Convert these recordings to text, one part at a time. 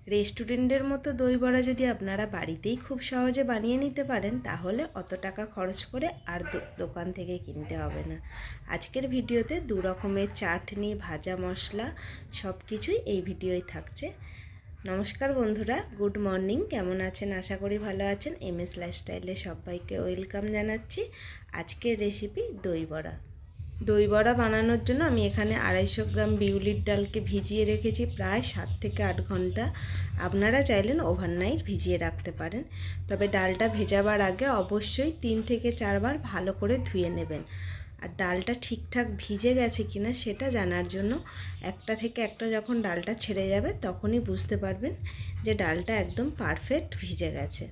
রেস্টুরেন্টের মতো দই বড়া যদি আপনারা বাড়িতেই খুব সহজে বানিয়ে নিতে পারেন তাহলে অত টাকা খরচ করে আর দোকান থেকে কিনতে হবে না। আজকের ভিডিওতে দু রকমের চাটনি, ভাজা মশলা সব কিছুই এই ভিডিওয় থাকছে। নমস্কার বন্ধুরা, গুড মর্নিং। কেমন আছেন? আশা করি ভালো আছেন। এমএস লাইফস্টাইলে সবাইকে ওয়েলকাম জানাচ্ছি। আজকের রেসিপি দই বড়া। দই বড়া বানানোর জন্য আমি এখানে 250 গ্রাম বিউলির ডালকে ভিজিয়ে রেখেছি প্রায় 7 থেকে 8 ঘন্টা। আপনারা চাইলেন ওভারনাইট ভিজিয়ে রাখতে পারেন, তবে ডালটা ভেজাবার আগে অবশ্যই 3 থেকে 4 বার ভালো করে ধুয়ে নেবেন। আর ডালটা ঠিকঠাক ভিজে গেছে কিনা সেটা জানার জন্য একটা থেকে একটা যখন ডালটা ছেড়ে যাবে তখনই বুঝতে পারবেন যে ডালটা একদম পারফেক্ট ভিজে গেছে।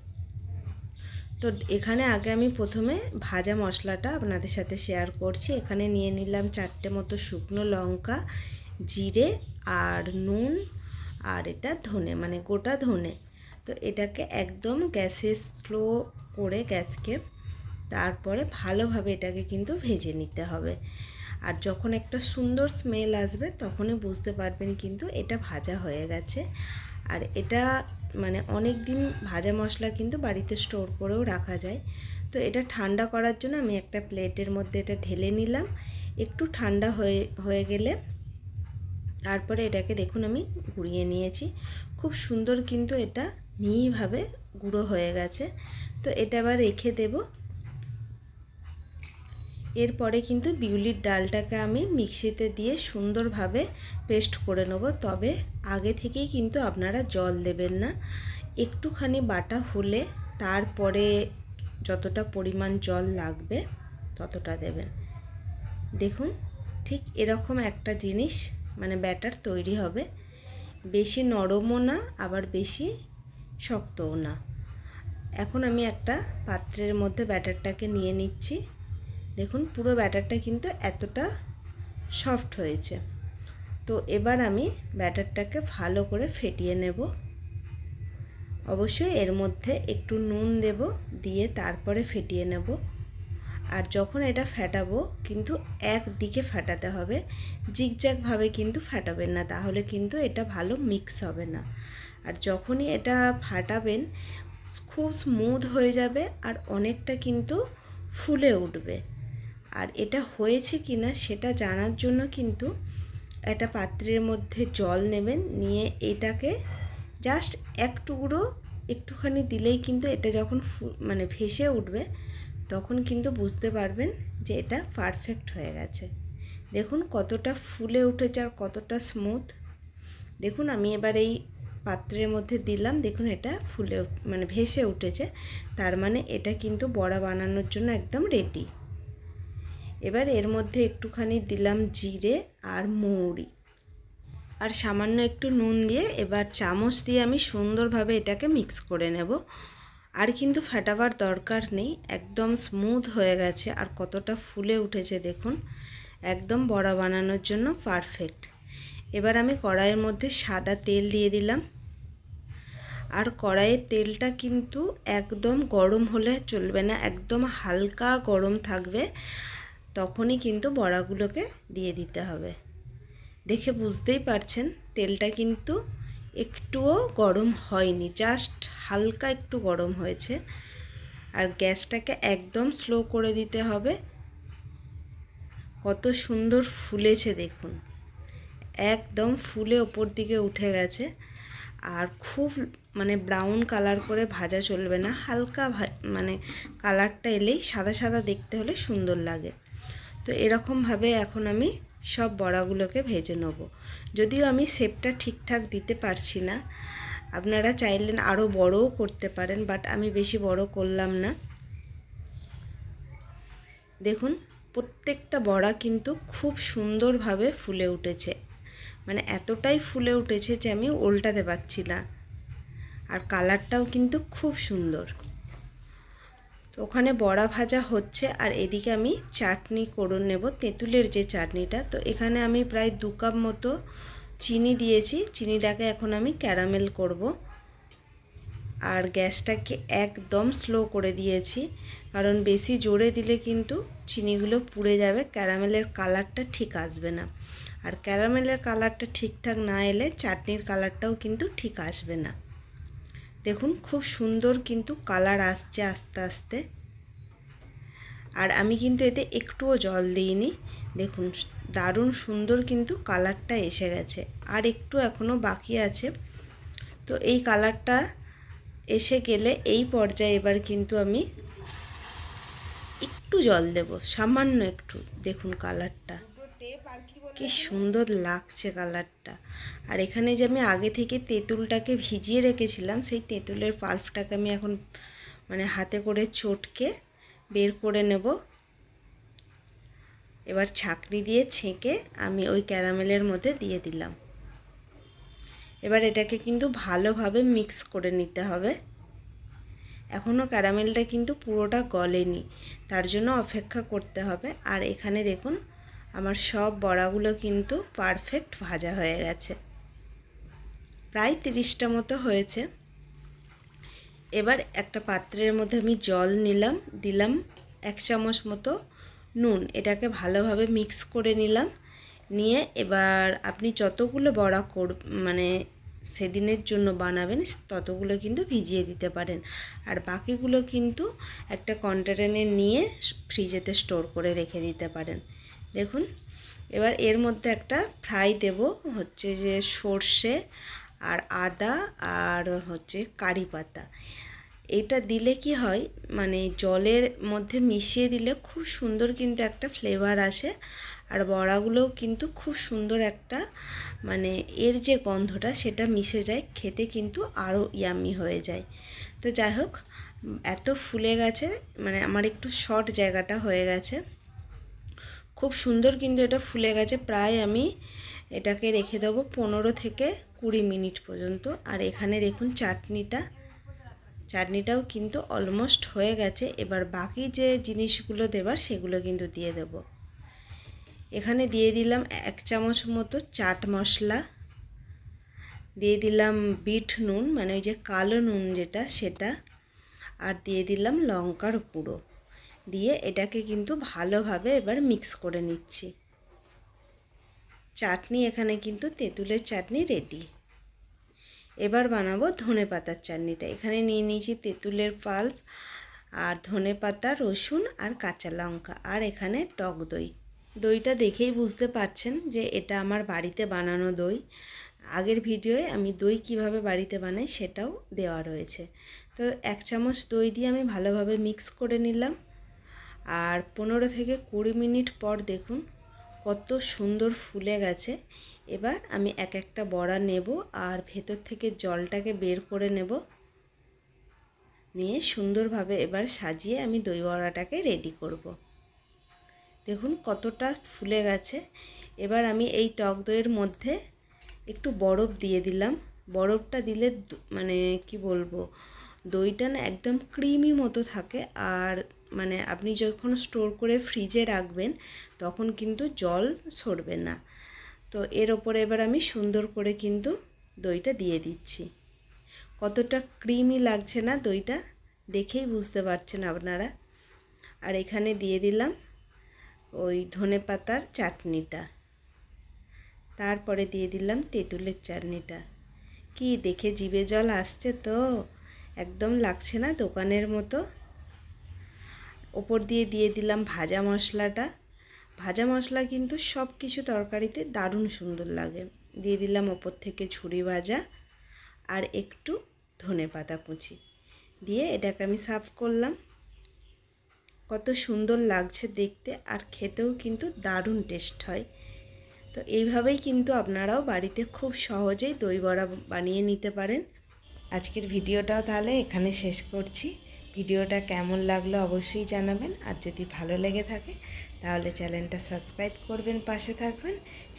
তো এখানে আগে আমি প্রথমে ভাজা মশলাটা আপনাদের সাথে শেয়ার করছি। এখানে নিয়ে নিলাম 4টে মতো শুকনো লঙ্কা, জিরে আর নুন, আর এটা ধনে, মানে গোটা ধনে। তো এটাকে একদম গ্যাসে স্লো করে গ্যাসকে তারপরে ভালোভাবে এটাকে কিন্তু ভেজে নিতে হবে। আর যখন একটা সুন্দর স্মেল আসবে তখনই বুঝতে পারবেন কিন্তু এটা ভাজা হয়ে গেছে। আর এটা মানে অনেক দিন ভাজা মশলা কিন্তু বাড়িতে স্টোর করেও রাখা যায়। তো এটা ঠান্ডা করার জন্য আমি একটা প্লেটের মধ্যে এটা ঢেলে নিলাম। একটু ঠান্ডা হয়ে গেলে তারপরে এটাকে দেখুন আমি গুঁড়িয়ে নিয়েছি। খুব সুন্দর কিন্তু এটা মিহিভাবে গুঁড়ো হয়ে গেছে। তো এটা আবার রেখে দেব। এরপরে কিন্তু বিউলির ডালটাকে আমি মিক্সিতে দিয়ে সুন্দরভাবে পেস্ট করে নেব। তবে আগে থেকেই কিন্তু আপনারা জল দেবেন না, একটুখানি বাটা হলে তারপরে যতটা পরিমাণ জল লাগবে ততটা দেবেন। দেখুন ঠিক এরকম একটা জিনিস মানে ব্যাটার তৈরি হবে। বেশি নরমও না আবার বেশি শক্তও না। এখন আমি একটা পাত্রের মধ্যে ব্যাটারটাকে নিয়ে নিচ্ছি। দেখুন পুরো ব্যাটারটা কিন্তু এতটা সফট হয়েছে। তো এবার আমি ব্যাটারটাকে ভালো করে ফেটিয়ে নেব। অবশ্যই এর মধ্যে একটু নুন দেব, দিয়ে তারপরে ফেটিয়ে নেব। আর যখন এটা ফেটাবো কিন্তু একদিকে ফাটাতে হবে, জিগজ্যাগভাবে কিন্তু ফাটাবেন না, তাহলে কিন্তু এটা ভালো মিক্স হবে না। আর যখনই এটা ফাটাবেন খুব স্মুথ হয়ে যাবে আর অনেকটা কিন্তু ফুলে উঠবে। আর এটা হয়েছে কিনা সেটা জানার জন্য কিন্তু একটা পাত্রের মধ্যে জল নেবেন, নিয়ে এটাকে জাস্ট এক টুকরো একটুখানি দিলেই কিন্তু এটা যখন মানে ভেসে উঠবে তখন কিন্তু বুঝতে পারবেন যে এটা পারফেক্ট হয়ে গেছে। দেখুন কতটা ফুলে উঠেছে আর কতটা স্মুথ। দেখুন আমি এবার এই পাত্রের মধ্যে দিলাম, দেখুন এটা ফুলে মানে ভেসে উঠেছে, তার মানে এটা কিন্তু বড়া বানানোর জন্য একদম রেডি। এবার এর মধ্যে একটুখানি দিলাম জিরে আর মৌরি আর সামান্য একটু নুন দিয়ে এবার চামচ দিয়ে আমি সুন্দরভাবে এটাকে মিক্স করে নেব। আর কিন্তু ফাটাবার দরকার নেই, একদম স্মুথ হয়ে গেছে আর কতটা ফুলে উঠেছে দেখুন, একদম বড়া বানানোর জন্য পারফেক্ট। এবার আমি কড়াইয়ের মধ্যে সাদা তেল দিয়ে দিলাম। আর কড়াইয়ের তেলটা কিন্তু একদম গরম হলে চলবে না, একদম হালকা গরম থাকবে, তখনই কিন্তু বড়াগুলোকে দিয়ে দিতে হবে। দেখে বুঝতেই পারছেন তেলটা কিন্তু একটুও গরম হয়নি, জাস্ট হালকা একটু গরম হয়েছে। আর গ্যাসটাকে একদম স্লো করে দিতে হবে। কত সুন্দর ফুলেছে দেখুন, একদম ফুলে ওপর দিকে উঠে গেছে। আর খুব মানে ব্রাউন কালার করে ভাজা চলবে না, হালকা মানে কালারটা এলেই সাদা সাদা দেখতে হলে সুন্দর লাগে। তো এরকমভাবে এখন আমি সব বড়াগুলোকে ভেজে নেব। যদিও আমি শেপটা ঠিকঠাক দিতে পারছি না, আপনারা চাইলেন আরও বড়ও করতে পারেন, বাট আমি বেশি বড় করলাম না। দেখুন প্রত্যেকটা বড়া কিন্তু খুব সুন্দরভাবে ফুলে উঠেছে, মানে এতটাই ফুলে উঠেছে যে আমি উল্টাতে পারছি না। আর কালারটাও কিন্তু খুব সুন্দর। তো ওখানে বড়া ভাজা হচ্ছে আর এদিকে আমি চাটনি করে নেব, তেঁতুলের যে চাটনিটা। তো এখানে আমি প্রায় 2 কাপ মতো চিনি দিয়েছি, চিনিটাকে এখন আমি ক্যারামেল করব। আর গ্যাসটাকে একদম স্লো করে দিয়েছি, কারণ বেশি জোরে দিলে কিন্তু চিনিগুলো পুড়ে যাবে, ক্যারামেলের কালারটা ঠিক আসবে না। আর ক্যারামেলের কালারটা ঠিকঠাক না এলে চাটনির কালারটাও কিন্তু ঠিক আসবে না। দেখুন খুব সুন্দর কিন্তু কালার আসছে আস্তে আস্তে। আর আমি কিন্তু এতে একটুও জল দিইনি। দেখুন দারুণ সুন্দর কিন্তু কালারটা এসে গেছে, আর একটু এখনও বাকি আছে। তো এই কালারটা এসে গেলে এই পর্যায়ে এবার কিন্তু আমি একটু জল দেব, সামান্য একটু। দেখুন কালারটা কি সুন্দর লাগছে কালারটা। আর এখানে যে আমি আগে থেকে তেঁতুলটাকে ভিজিয়ে রেখেছিলাম, সেই তেঁতুলের পাল্পটাকে আমি এখন মানে হাতে করে চটকে বের করে নেব। এবার ছাঁকনি দিয়ে ছেঁকে আমি ওই ক্যারামেলের মধ্যে দিয়ে দিলাম। এবার এটাকে কিন্তু ভালোভাবে মিক্স করে নিতে হবে। এখনও ক্যারামেলটা কিন্তু পুরোটা গলেনি, তার জন্য অপেক্ষা করতে হবে। আর এখানে দেখুন আমার সব বড়াগুলো কিন্তু পারফেক্ট ভাজা হয়ে গেছে, প্রায় 30টা মতো হয়েছে। এবার একটা পাত্রের মধ্যে আমি জল নিলাম, দিলাম 1 চামচ মতো নুন, এটাকে ভালোভাবে মিক্স করে নিলাম। নিয়ে এবার আপনি যতগুলো বড়া মানে সেদিনের জন্য বানাবেন ততগুলো কিন্তু ভিজিয়ে দিতে পারেন, আর বাকিগুলো কিন্তু একটা কন্টেনারে নিয়ে ফ্রিজেতে স্টোর করে রেখে দিতে পারেন। দেখুন এবার এর মধ্যে একটা ফ্রাই দেব, হচ্ছে যে সর্ষে আর আদা আর হচ্ছে কারি পাতা। এটা দিলে কি হয়, মানে জলের মধ্যে মিশিয়ে দিলে খুব সুন্দর কিন্তু একটা ফ্লেভার আসে, আর বড়াগুলোও কিন্তু খুব সুন্দর একটা মানে এর যে গন্ধটা সেটা মিশে যায়, খেতে কিন্তু আরও ইয়ামি হয়ে যায়। তো যাই হোক, এত ফুলে গেছে, মানে আমার একটু শর্ট জায়গাটা হয়ে গেছে, খুব সুন্দর কিন্তু এটা ফুলে গেছে। প্রায় আমি এটাকে রেখে দেবো 15 থেকে 20 মিনিট পর্যন্ত। আর এখানে দেখুন চাটনিটাও কিন্তু অলমোস্ট হয়ে গেছে। এবার বাকি যে জিনিসগুলো দেবার সেগুলো কিন্তু দিয়ে দেব। এখানে দিয়ে দিলাম 1 চামচ মতো চাট মশলা, দিয়ে দিলাম বিট নুন, মানে ওই যে কালো নুন যেটা সেটা, আর দিয়ে দিলাম লঙ্কার গুঁড়ো। দিয়ে এটাকে কিন্তু ভালোভাবে এবার মিক্স করে নিচ্ছি। চাটনি এখানে কিন্তু তেঁতুলের চাটনি রেডি। এবার বানাবো ধনেপাতার চাটনিটা। এখানে নিয়ে নিয়েছি তেঁতুলের পাল্প আর ধনেপাতা, রসুন আর কাঁচা লঙ্কা, আর এখানে টক দই। দইটা দেখেই বুঝতে পারছেন যে এটা আমার বাড়িতে বানানো দই। আগের ভিডিওয়ে আমি দই কিভাবে বাড়িতে বানাই সেটাও দেওয়া রয়েছে। তো 1 চামচ দই দিয়ে আমি ভালোভাবে মিক্স করে নিলাম। আর 15 থেকে 20 মিনিট পর দেখুন কত সুন্দর ফুলে গেছে। এবার আমি একটা বড়া নেব আর ভেতর থেকে জলটাকে বের করে নেব, নিয়ে সুন্দরভাবে এবার সাজিয়ে আমি দই বড়াটাকে রেডি করব। দেখুন কতটা ফুলে গেছে। এবার আমি এই টক দইয়ের মধ্যে একটু বরফ দিয়ে দিলাম। বরফটা দিলে মানে কি বলবো, দইটা না একদম ক্রিমি মতো থাকে, আর মানে আপনি যখন স্টোর করে ফ্রিজে রাখবেন তখন কিন্তু জল ছড়বে না। তো এর ওপরে এবার আমি সুন্দর করে কিন্তু দইটা দিয়ে দিচ্ছি। কতটা ক্রিমি লাগছে না দইটা, দেখেই বুঝতে পারছেন আপনারা। আর এখানে দিয়ে দিলাম ওই ধনেপাতার চাটনিটা, তারপরে দিয়ে দিলাম তেঁতুলের চাটনিটা। কি দেখে জিভে জল আসছে তো, একদম লাগছে না দোকানের মতো। ওপর দিয়ে দিলাম ভাজা মশলাটা। ভাজা মশলা কিন্তু সব কিছু তরকারিতে দারুণ সুন্দর লাগে। দিয়ে দিলাম ওপর থেকে ঝুরি ভাজা আর একটু ধনেপাতা কুচি দিয়ে এটাকে আমি সার্ভ করলাম। কত সুন্দর লাগছে দেখতে, আর খেতেও কিন্তু দারুণ টেস্ট হয়। তো এইভাবেই কিন্তু আপনারাও বাড়িতে খুব সহজেই দই বড়া বানিয়ে নিতে পারেন। আজকের ভিডিওটাও তাহলে এখানে শেষ করছি। ভিডিওটা কেমন লাগলো অবশ্যই জানাবেন, আর যদি ভালো লেগে থাকে তাহলে চ্যানেলটা সাবস্ক্রাইব করবেন, পাশে থাকবেন।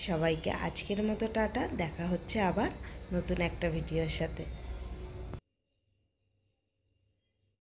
সবাইকে আজকের মতো টাটা, দেখা হচ্ছে আবার নতুন একটা ভিডিওর সাথে।